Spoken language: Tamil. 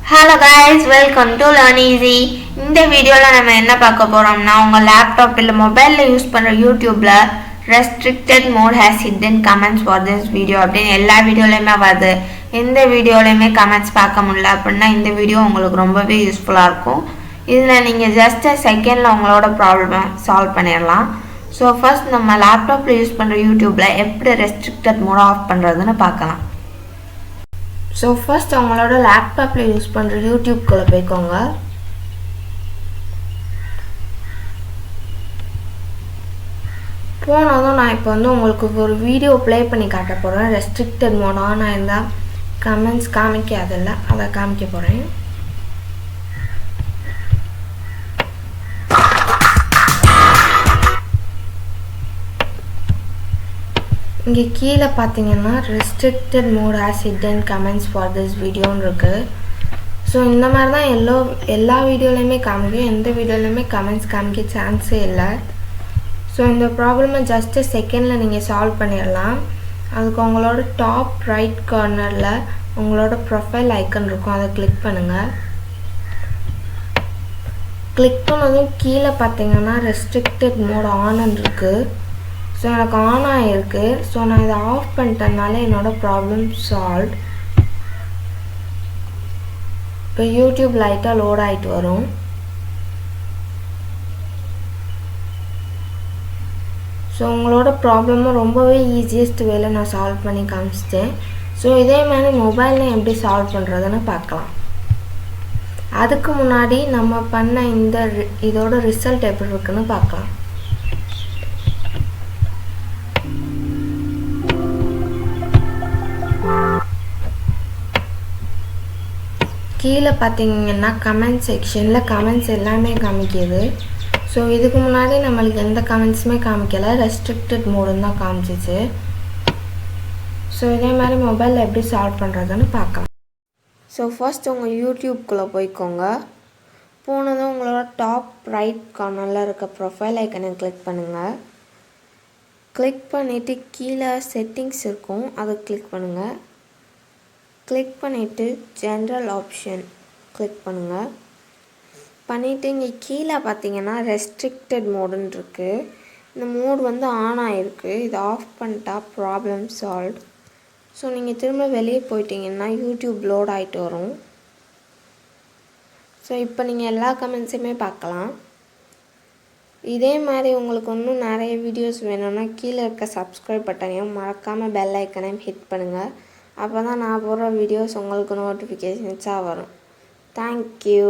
Hello guys, welcome to Learn Easy. இந்த வீடியோல நம்ம என்ன பார்க்க போறோம்னா உங்க லேப்டாப் இல்ல மொபைல்ல யூஸ் பண்ற YouTubeல restricted mode has hidden comments for this video அப்படினு எல்லா வீடியோலயுமே வருது. இந்த வீடியோலயுமே கமெண்ட்ஸ் பார்க்க முடியல அப்படினா இந்த வீடியோ உங்களுக்கு ரொம்பவே யூஸ்ஃபுல்லா இருக்கும். இதுல நீங்க just a secondல உங்களோட ப்ராப்ளம் சால்வ் பண்ணிரலாம். So first நம்ம லேப்டாப்ல யூஸ் பண்ற YouTubeல எப்படி restricted mode ஆஃப் பண்றதுன்னு பார்க்கலாம். So first உங்களோட லேப்டாப்ல யூஸ் பண்ற YouTube குள்ள போய்க்கோங்க. போனதும் நான் இப்போ உங்களுக்கு ஒரு வீடியோ ப்ளே பண்ணி காட்ட போறேன். ரெஸ்ட்ரிக்டட் மோட் ஆன் ஆயிருந்தா கமெண்ட்ஸ் காமிக்காதல்ல, அதை காமிக்க போறேன். இங்கே கீழே பார்த்தீங்கன்னா restricted mode has hidden comments for this video இருக்கு. ஸோ இந்த மாதிரி தான் எல்லா வீடியோலையுமே காமிக்கும். எந்த வீடியோலையுமே கமெண்ட்ஸ் காமிக்க சான்ஸே இல்லை. ஸோ இந்த ப்ராப்ளமை ஜஸ்ட் செகண்டில் நீங்கள் சால்வ் பண்ணிடலாம். அதுக்கு உங்களோட டாப் ரைட் கார்னரில் உங்களோட ப்ரொஃபைல் ஐக்கன் இருக்கும், அதை கிளிக் பண்ணுங்கள். கிளிக் பண்ணதும் கீழே பார்த்தீங்கன்னா restricted mode ஆன் இருக்குது. ஸோ எனக்கு ஆன் ஆகிருக்கு. ஸோ நான் இதை ஆஃப் பண்ணிட்டனால என்னோட ப்ராப்ளம் சால்வ். இப்போ யூடியூப் லைட்டாக லோட் ஆகிட்டு வரும். ஸோ உங்களோட ப்ராப்ளமும் ரொம்பவே ஈஸியஸ்ட் வேலை நான் சால்வ் பண்ணி காமிச்சிட்டேன். ஸோ இதே மாதிரி மொபைலில் எப்படி சால்வ் பண்ணுறதுன்னு பார்க்கலாம். அதுக்கு முன்னாடி நம்ம பண்ண இதோட ரிசல்ட் எப்படி இருக்குன்னு பார்க்கலாம். கீழே பார்த்தீங்கன்னா கமெண்ட் செக்ஷனில் கமெண்ட்ஸ் எல்லாமே காமிக்கிது. ஸோ இதுக்கு முன்னாடி நம்மளுக்கு எந்த கமெண்ட்ஸுமே காமிக்கலை, ரெஸ்ட்ரிக்டட் மோடுன்னு தான் காமிச்சிச்சு. ஸோ இதே மாதிரி மொபைலில் எப்படி சால்வ் பண்ணுறதுன்னு பார்க்கலாம். ஸோ ஃபர்ஸ்ட் உங்கள் யூடியூப்குள்ளே போய்க்கோங்க. போனதும் உங்களோட டாப் ரைட் கார்னரில் இருக்க ப்ரொஃபைல் ஐக்கனை கிளிக் பண்ணுங்கள். கிளிக் பண்ணிவிட்டு கீழே செட்டிங்ஸ் இருக்கும், அதை கிளிக் பண்ணுங்கள். கிளிக் பண்ணிவிட்டு ஜென்ரல் ஆப்ஷன் கிளிக் பண்ணுங்கள். பண்ணிவிட்டு இங்கே கீழே பார்த்தீங்கன்னா ரெஸ்ட்ரிக்டட் மோடுன்னு இருக்குது. இந்த மோடு ஆன் ஆகிருக்கு. இதை ஆஃப் பண்ணிட்டா ப்ராப்ளம் சால்வ். ஸோ நீங்கள் திரும்ப வெளியே போயிட்டீங்கன்னா யூடியூப் லோட் ஆகிட்டு வரும். ஸோ இப்போ நீங்கள் எல்லா கமெண்ட்ஸுமே பார்க்கலாம். இதே மாதிரி உங்களுக்கு இன்னும் நிறைய வீடியோஸ் வேணும்னா கீழே இருக்க சப்ஸ்கிரைப் பட்டனையும் மறக்காமல் பெல் ஐக்கனையும் ஹிட் பண்ணுங்கள். அப்போ தான் நான் போடுற வீடியோஸ் உங்களுக்கு நோட்டிஃபிகேஷன்ஸாக வரும். தேங்க்யூ.